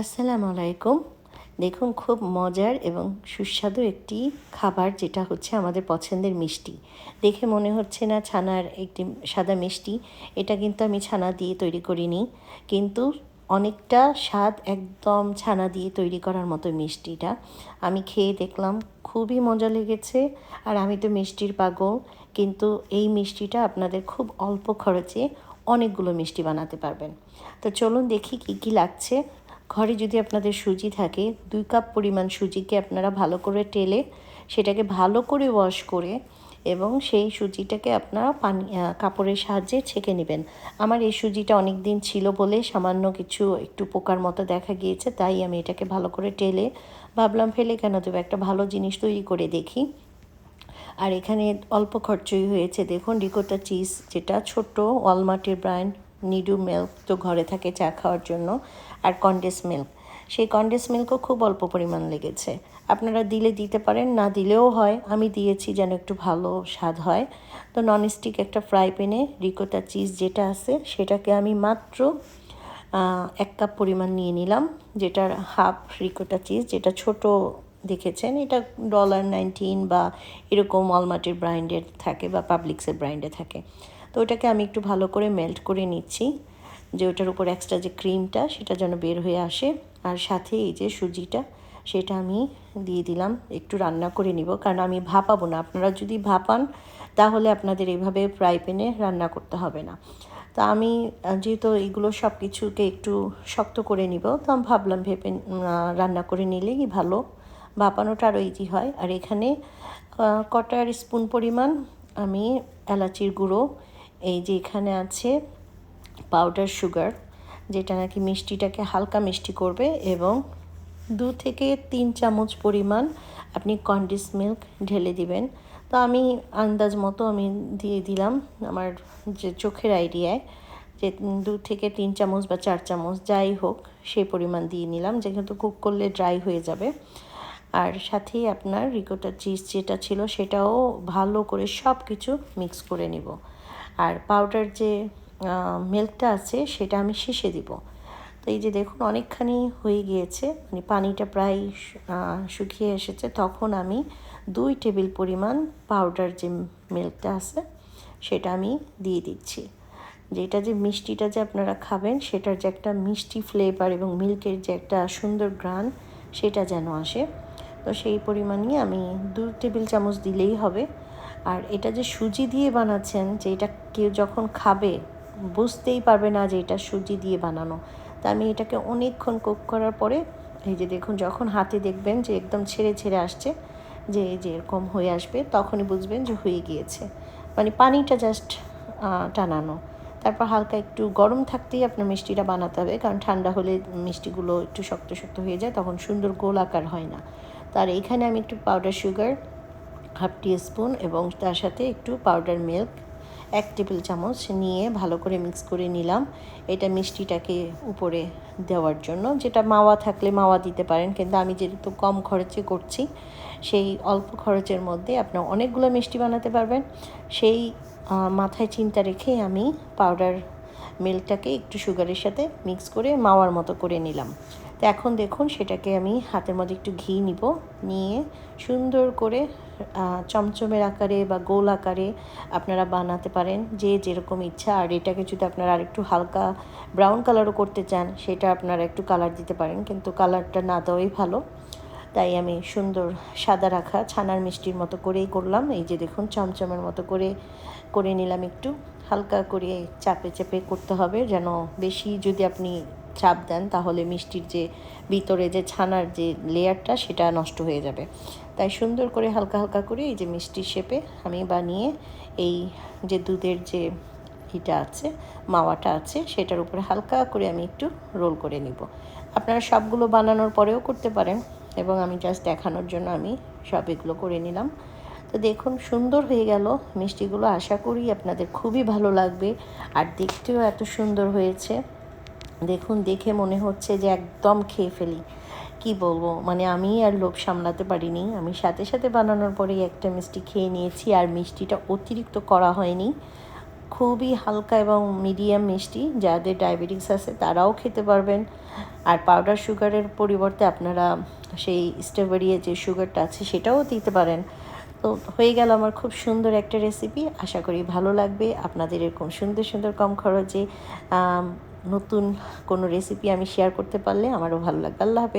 আসসালামু আলাইকুম। দেখুন খুব মজার এবং সুস্বাদু একটি খাবার যেটা হচ্ছে আমাদের পছন্দের মিষ্টি। দেখে মনে হচ্ছে না ছানার একটি সাদা মিষ্টি। এটা কিন্তু আমি ছানা দিয়ে তৈরি করিনি। কিন্তু অনেকটা স্বাদ একদম ছানা দিয়ে তৈরি করার মতো মিষ্টিটা। আমি খেয়ে দেখলাম খুবই মজা লেগেছে। আর আমি তো মিষ্টির পাগল। কিন্তু এই মিষ্টিটা আপনাদের খুব অল্প খরচে অনেকগুলো মিষ্টি বানাতে পারবেন। তো চলুন দেখি কী কী লাগছে। ঘরে যদি আপনাদের সুজি থাকে 2 কাপ পরিমাণ সুজিকে আপনারা ভালো করে টেলে সেটাকে ভালো করে ওয়াশ করে এবং সেই সুজিটাকে আপনারা কাপড়ের সাহায্যে ছেঁকে নেবেন। আমার এই সুজিটা অনেক দিন ছিল বলে সামান্য কিছু একটু পোকার মতো দেখা গিয়েছে, তাই আমি এটাকে ভালো করে টেলে ভাবলাম ফেলে কেন দেবো, একটা ভালো জিনিস তৈরি করে দেখি। আর এখানে অল্প খরচই হয়েছে। দেখুন রিকোটা চিজ, যেটা ছোট ওয়ালমার্টের ব্র্যান্ড। নিডু মিল্ক তো ঘরে থাকে চা খাওয়ার জন্য। আর কনডেন্স মিল্ক, সেই কনডেন্স মিল্কও খুব অল্প পরিমাণ লেগেছে। আপনারা দিলে দিতে পারেন, না দিলেও হয়। আমি দিয়েছি যেন একটু ভালো স্বাদ হয়। তো ননস্টিক একটা ফ্রাই প্যানে রিকোটা চিজ যেটা আছে সেটাকে আমি মাত্র 1 কাপ পরিমাণ নিয়ে নিলাম, যেটার হাফ রিকোটা চিজ, যেটা ছোট দেখেছেন। এটা $19 বা এরকম ওয়ালমার্টের ব্র্যান্ডের থাকে বা পাবলিক্সের ব্র্যান্ডে থাকে। তো ওটাকে আমি একটু ভালো করে মেল্ট করে নিচ্ছি, যে ওটার উপর এক্সট্রা যে ক্রিমটা সেটা যেন বের হয়ে আসে। আর সাথে এই যে সুজিটা সেটা আমি দিয়ে দিলাম। একটু রান্না করে নিব, কারণ আমি ভাপাবো না। আপনারা যদি ভাপান তাহলে আপনাদের এইভাবে ফ্রাই প্যানে রান্না করতে হবে না। তা আমি যেহেতু এগুলো সব কিছুকে একটু শক্ত করে নিব, তো আমি ভাবলাম রান্না করে নিলেই ভালো, ভাপানোটা আরও ইজি হয়। আর এখানে কটার স্পুন পরিমাণ আমি এলাচির গুঁড়ো, এই যে এখানে আছে পাউডার সুগার, যেটা নাকি মিষ্টিটাকে হালকা মিষ্টি করবে, এবং 2 থেকে 3 চামচ পরিমাণ আপনি কনডেন্স মিল্ক ঢেলে দিবেন। তো আমি আন্দাজ মতো আমি দিয়ে দিলাম, আমার যে চোখের আইডিয়ায়, যে 2 থেকে 3 চামচ বা 4 চামচ যাই হোক সেই পরিমাণ দিয়ে নিলাম, যেহেতু কুক করলে ড্রাই হয়ে যাবে। আর সাথেই আপনার রিকোটা চিজ যেটা ছিল সেটাও ভালো করে সব কিছু মিক্স করে নিব। আর পাউডার যে মিল্কটা আছে সেটা আমি শেষে দিব। তো এই যে দেখুন অনেকখানি হয়ে গিয়েছে, মানে পানিটা প্রায় শুকিয়ে এসেছে। তখন আমি 2 টেবিল পরিমাণ পাউডার যে মিল্কটা আছে সেটা আমি দিয়ে দিচ্ছি। যেটা যে মিষ্টিটা যে আপনারা খাবেন সেটার যে একটা মিষ্টি ফ্লেভার এবং মিল্কের যে একটা সুন্দর ঘ্রাণ সেটা যেন আসে। তো সেই পরিমাণই আমি 2 টেবিল চামচ দিলেই হবে। আর এটা যে সুজি দিয়ে বানাচ্ছেন, যে এটা কেউ যখন খাবে বুঝতেই পারবে না যে এটা সুজি দিয়ে বানানো। তা আমি এটাকে অনেকক্ষণ কুক করার পরে এই যে দেখুন যখন হাতে দেখবেন যে একদম ছেড়ে ছেড়ে আসছে, যে এরকম হয়ে আসবে, তখনই বুঝবেন যে হয়ে গিয়েছে। মানে পানিটা জাস্ট টানানো। তারপর হালকা একটু গরম থাকতেই আপনার মিষ্টিটা বানাতে হবে, কারণ ঠান্ডা হলে মিষ্টিগুলো একটু শক্ত শক্ত হয়ে যায়, তখন সুন্দর গোল আকার হয় না। তার এইখানে আমি একটু পাউডার সুগার হাফ টিস্পুন এবং তার সাথে একটু পাউডার মিল্ক 1 টেবিল চামচ নিয়ে ভালো করে মিক্স করে নিলাম। এটা মিষ্টিটাকে উপরে দেওয়ার জন্য, যেটা মাওয়া থাকলে মাওয়া দিতে পারেন, কিন্তু আমি যেহেতু কম খরচে করছি, সেই অল্প খরচের মধ্যে আপনার অনেকগুলো মিষ্টি বানাতে পারবেন। সেই মাথায় চিন্তা রেখে আমি পাউডার মিল্কটাকে একটু সুগারের সাথে মিক্স করে মাওয়ার মতো করে নিলাম। তো এখন দেখুন সেটাকে আমি হাতের মধ্যে একটু ঘি নিব, নিয়ে সুন্দর করে চমচমের আকারে বা গোল আকারে আপনারা বানাতে পারেন, যে যেরকম ইচ্ছা। আর এটাকে যদি আপনারা আরেকটু হালকা ব্রাউন কালারও করতে চান, সেটা আপনারা একটু কালার দিতে পারেন, কিন্তু কালারটা না দেওয়াই ভালো। তাই আমি সুন্দর সাদা রাখা ছানার মিষ্টির মতো করেই করলাম। এই যে দেখুন চমচমের মতো করে করে নিলাম। একটু হালকা করে চাপে চেপে করতে হবে, যেন বেশি যদি আপনি চাপ দেন তাহলে মিষ্টির যে ভিতরে যে ছানার যে লেয়ারটা সেটা নষ্ট হয়ে যাবে। তাই সুন্দর করে হালকা হালকা করে এই যে মিষ্টির শেপে আমি বানিয়ে এই যে দুধের যে এটা আছে, মাওয়াটা আছে, সেটার উপরে হালকা করে আমি একটু রোল করে নিব। আপনারা সবগুলো বানানোর পরেও করতে পারেন, এবং আমি জাস্ট দেখানোর জন্য আমি সব এগুলো করে নিলাম। তো দেখুন সুন্দর হয়ে গেল মিষ্টিগুলো। আশা করি আপনাদের খুবই ভালো লাগবে, আর দেখতেও এত সুন্দর হয়েছে। দেখুন দেখে মনে হচ্ছে যে একদম খেয়ে ফেলি, কি বলবো, মানে আমি আর লোভ সামলাতে পারিনি। আমি সাথে সাথে বানানোর পরেই একটা মিষ্টি খেয়ে নিয়েছি, আর মিষ্টিটা অতিরিক্ত করা হয়নি, খুবই হালকা এবং মিডিয়াম মিষ্টি, যাদের ডায়াবেটিস আছে তারাও খেতে পারবেন। আর পাউডার সুগারের পরিবর্তে আপনারা সেই স্ট্রবেরির যে সুগারটা আছে সেটাও দিতে পারেন। তো হয়ে গেল আমার খুব সুন্দর একটা রেসিপি। আশা করি ভালো লাগবে আপনাদের। এরকম সুন্দর সুন্দর কম খরচে নতুন কোনো রেসিপি আমি শেয়ার করতে পারলে আমারও ভালো লাগবে। আল্লাহ হাফেজ।